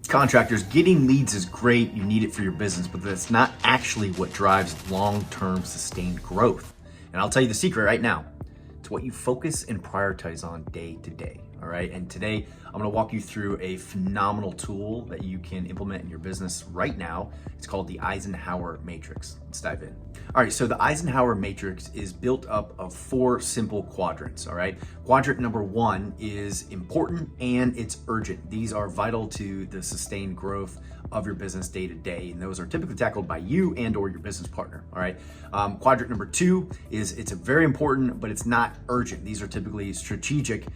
Contractors, getting leads is great. You need it for your business, but that's not actually what drives long-term sustained growth. And I'll tell you the secret right now. It's what you focus and prioritize on day to day. All right. And today I'm going to walk you through a phenomenal tool that you can implement in your business right now. It's called the Eisenhower Matrix. Let's dive in. All right. So the Eisenhower Matrix is built up of 4 simple quadrants. All right. Quadrant number 1 is important and it's urgent. These are vital to the sustained growth of your business day to day. And those are typically tackled by you and or your business partner. All right. Quadrant number 2 is it's a very important, but it's not urgent. These are typically strategic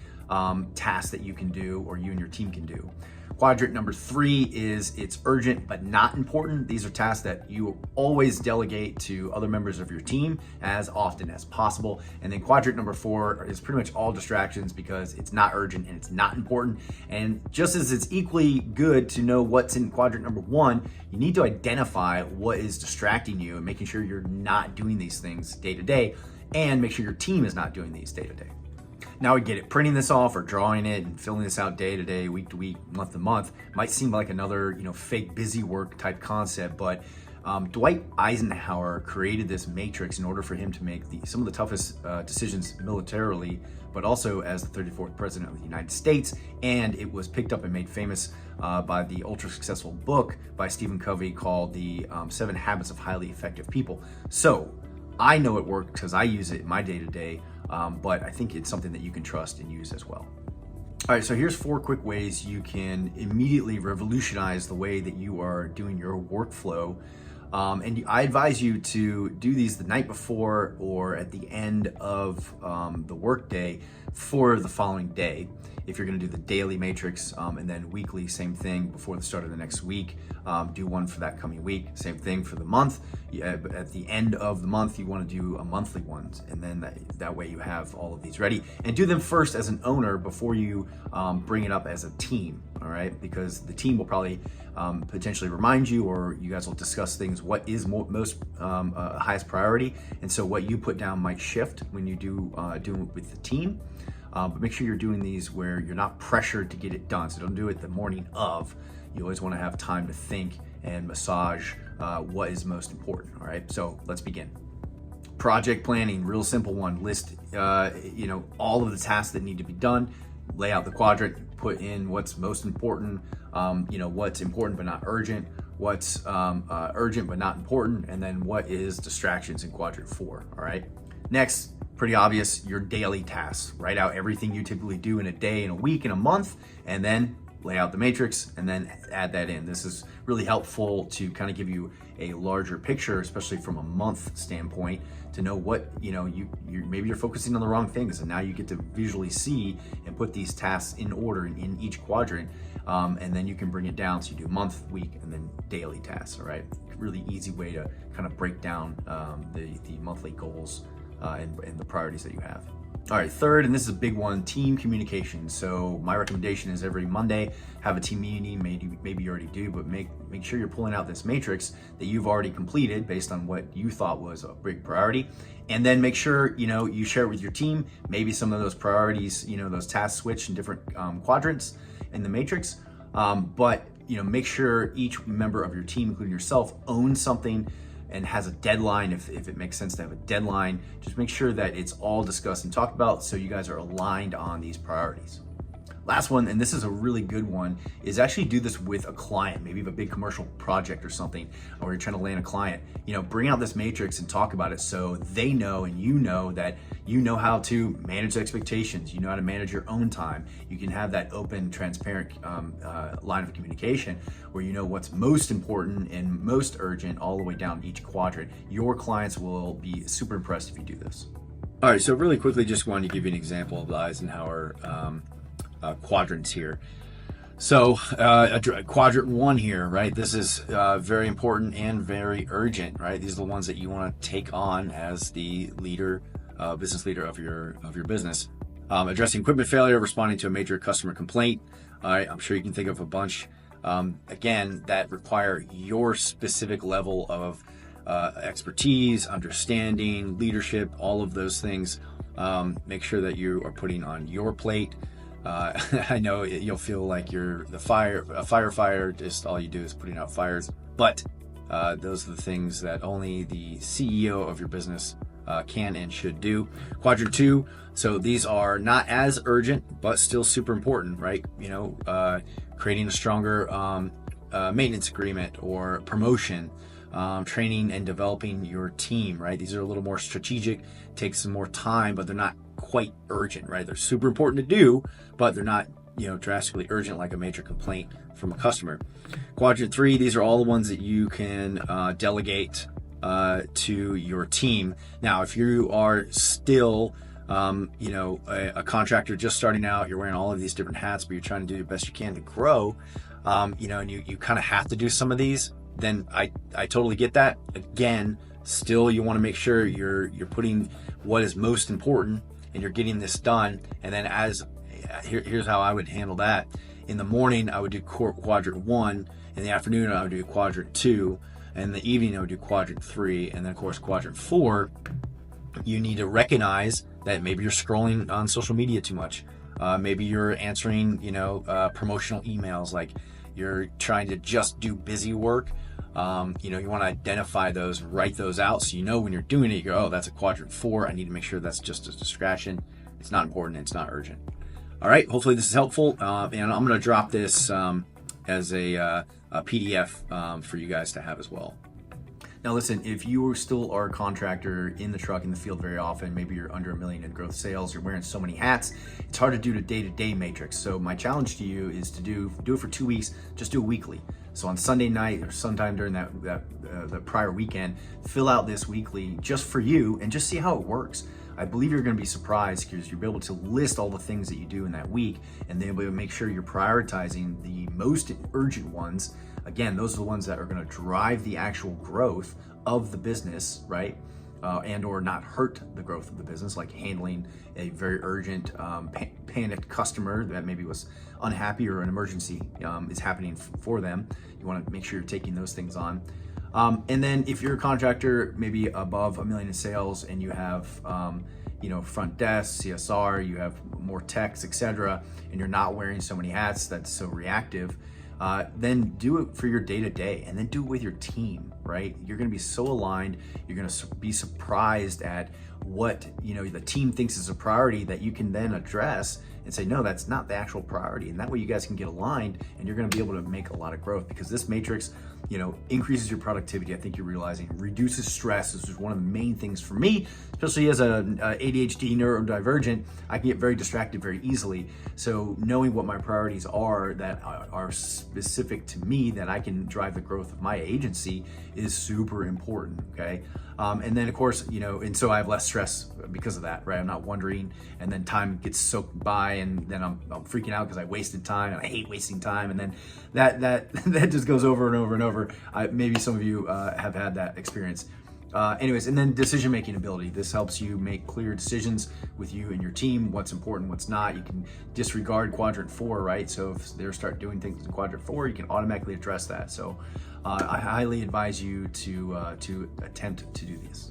tasks that you can do or you and your team can do. Quadrant number 3 is it's urgent but not important. These are tasks that you always delegate to other members of your team as often as possible. And then quadrant number 4 is pretty much all distractions because it's not urgent and it's not important. And just as it's equally good to know what's in quadrant number 1, you need to identify what is distracting you and making sure you're not doing these things day to day, and make sure your team is not doing these day to day. Now we get it. Printing this off or drawing it and filling this out day to day, week to week, month to month might seem like another, fake busy work type concept, but Dwight Eisenhower created this matrix in order for him to make some of the toughest decisions militarily, but also as the 34th president of the United States. And it was picked up and made famous by the ultra successful book by Stephen Covey called The 7 Habits of Highly Effective People. So I know it works because I use it in my day to day. But I think it's something that you can trust and use as well. All right, so here's 4 quick ways you can immediately revolutionize the way that you are doing your workflow. And I advise you to do these the night before or at the end of the workday for the following day. If you're going to do the daily matrix and then weekly, same thing before the start of the next week, do one for that coming week. Same thing for the month. But at the end of the month, you want to do a monthly one, and then that way you have all of these ready. And do them first as an owner before you bring it up as a team. All right, because the team will probably potentially remind you, or you guys will discuss things. What is most highest priority, and so what you put down might shift when you do it with the team. But make sure you're doing these where you're not pressured to get it done. So don't do it the morning of. You always want to have time to think and massage what is most important. All right, so let's begin. Project planning, real simple one. List, all of the tasks that need to be done. Lay out the quadrant. Put in what's most important. What's important but not urgent. What's urgent but not important, and then what is distractions in quadrant 4. All right. Next, pretty obvious, your daily tasks. Write out everything you typically do in a day, in a week, in a month, and then lay out the matrix and then add that in. This is really helpful to kind of give you a larger picture, especially from a month standpoint, to know what, maybe you're focusing on the wrong things, and now you get to visually see and put these tasks in order in each quadrant, and then you can bring it down. So you do month, week, and then daily tasks. All right, really easy way to kind of break down the monthly goals and the priorities that you have. All right, third, and this is a big one, team communication. So my recommendation is every Monday, have a team meeting. Maybe you already do, but make sure you're pulling out this matrix that you've already completed based on what you thought was a big priority. And then make sure, you share it with your team. Maybe some of those priorities, those tasks switch in different quadrants in the matrix. But make sure each member of your team, including yourself, owns something and has a deadline. If it makes sense to have a deadline, just make sure that it's all discussed and talked about so you guys are aligned on these priorities. Last one, and this is a really good one, is actually do this with a client. Maybe you have a big commercial project or something, or you're trying to land a client. Bring out this matrix and talk about it so they know and you know that you know how to manage expectations. You know how to manage your own time. You can have that open, transparent line of communication where you know what's most important and most urgent all the way down each quadrant. Your clients will be super impressed if you do this. All right, so really quickly, just wanted to give you an example of the Eisenhower quadrants here. So quadrant 1 here, right? This is very important and very urgent, right? These are the ones that you want to take on as the leader, business leader of your business. Addressing equipment failure, responding to a major customer complaint. All right, I'm sure you can think of a bunch. Again, that require your specific level of expertise, understanding, leadership, all of those things. Make sure that you are putting on your plate. I know you'll feel like you're a firefighter, just all you do is putting out fires, but those are the things that only the CEO of your business can and should do. Quadrant 2, so these are not as urgent, but still super important, right? Creating a stronger maintenance agreement or promotion, training and developing your team, right? These are a little more strategic, take some more time, but they're not quite urgent, right? They're super important to do, but they're not, drastically urgent like a major complaint from a customer. Quadrant 3, these are all the ones that you can delegate to your team. Now, if you are still a contractor just starting out, you're wearing all of these different hats, but you're trying to do the best you can to grow, and you kind of have to do some of these, then I totally get that. Again, still you want to make sure you're putting what is most important and you're getting this done. And then here's how I would handle that. In the morning, I would do quadrant 1. In the afternoon, I would do quadrant 2. And in the evening, I would do quadrant 3. And then of course, quadrant 4, you need to recognize that maybe you're scrolling on social media too much. Maybe you're answering, promotional emails, like you're trying to just do busy work. You want to identify those, write those out, so when you're doing it, you go, oh, that's a quadrant 4. I need to make sure that's just a distraction. It's not important. It's not urgent. All right. Hopefully this is helpful. And I'm going to drop this as a PDF for you guys to have as well. Now listen, if you still are a contractor in the truck, in the field very often, maybe you're under $1 million in growth sales, you're wearing so many hats, it's hard to do the day-to-day matrix. So my challenge to you is to do it for 2 weeks, just do it weekly. So on Sunday night or sometime during the prior weekend, fill out this weekly just for you and just see how it works. I believe you're going to be surprised because you'll be able to list all the things that you do in that week, and then you'll be able to make sure you're prioritizing the most urgent ones. Again, those are the ones that are going to drive the actual growth of the business, right? And or not hurt the growth of the business, like handling a very urgent panicked customer that maybe was unhappy or an emergency is happening for them. You want to make sure you're taking those things on. And then if you're a contractor, maybe above $1 million in sales, and you have front desk, CSR, you have more techs, etc., and you're not wearing so many hats that's so reactive, then do it for your day-to-day, and then do it with your team, right? You're going to be so aligned. You're going to be surprised at what the team thinks is a priority that you can then address and say, no, that's not the actual priority. And that way you guys can get aligned, and you're going to be able to make a lot of growth, because this matrix increases your productivity. I think you're realizing, reduces stress. This is one of the main things for me, especially as a ADHD neurodivergent. I can get very distracted very easily. So knowing what my priorities are that are specific to me, that I can drive the growth of my agency, is super important. Okay. And then of course, and so I have less stress because of that, right? I'm not wondering, and then time gets soaked by, and then I'm freaking out because I wasted time, and I hate wasting time. And then that just goes over and over and over. Maybe some of you have had that experience. Anyways, and then decision-making ability. This helps you make clear decisions with you and your team, what's important, what's not. You can disregard quadrant 4, right? So if they start doing things in quadrant 4, you can automatically address that. So I highly advise you to attempt to do this.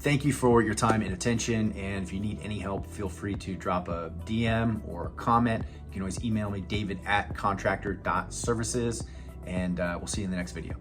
Thank you for your time and attention. And if you need any help, feel free to drop a DM or a comment. You can always email me, david@contractor.services, and we'll see you in the next video.